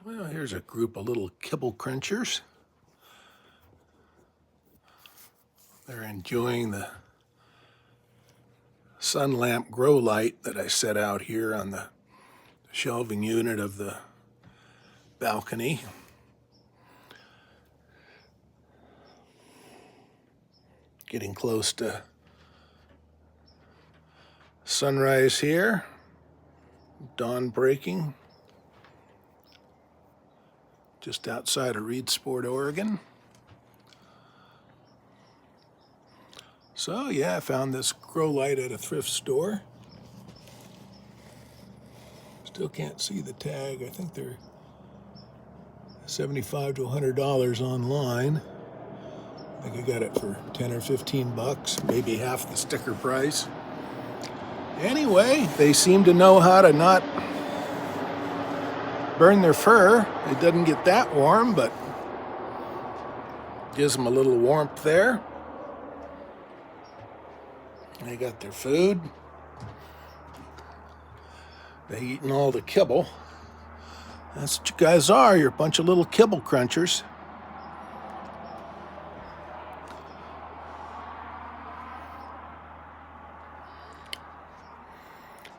Well, here's a group of little kibble crunchers. They're enjoying the sun lamp grow light that I set out here on the shelving unit of the balcony. Getting close to sunrise here, dawn breaking, just outside of Reedsport, Oregon. So yeah, I found this grow light at a thrift store. Still can't see the tag. I think they're $75 to $100 online. I think I got it for 10 or 15 bucks, maybe half the sticker price. Anyway, they seem to know how to not burn their fur. It doesn't get that warm, but gives them a little warmth there. They got their food. They eating all the kibble. That's what you guys are. You're a bunch of little kibble crunchers.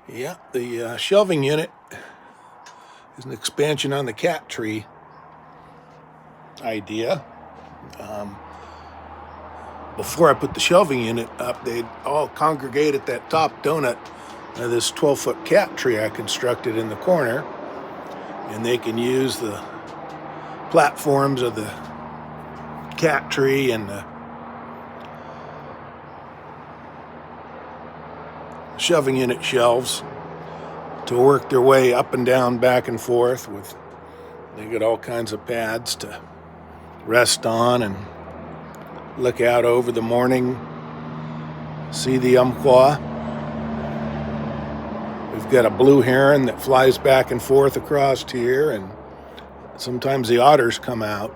Yeah, the shelving unit is an expansion on the cat tree idea. Before I put the shelving unit up, they'd all congregate at that top donut of this 12-foot cat tree I constructed in the corner, and they can use the platforms of the cat tree and the shelving unit shelves to work their way up and down, back and forth. They got all kinds of pads to rest on and look out over the morning, see the umpqua. We've got a blue heron that flies back and forth across here, and sometimes the otters come out.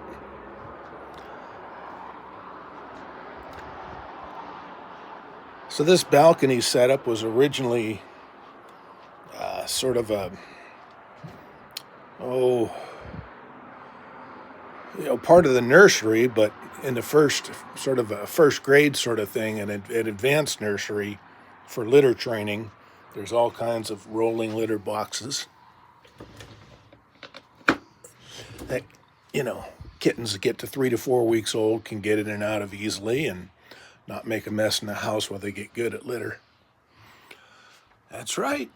So this balcony setup was originally sort of a, part of the nursery, but in the first sort of a first grade sort of thing, and an advanced nursery for litter training. There's all kinds of rolling litter boxes that, kittens that get to 3 to 4 weeks old can get in and out of easily and not make a mess in the house while they get good at litter. That's right.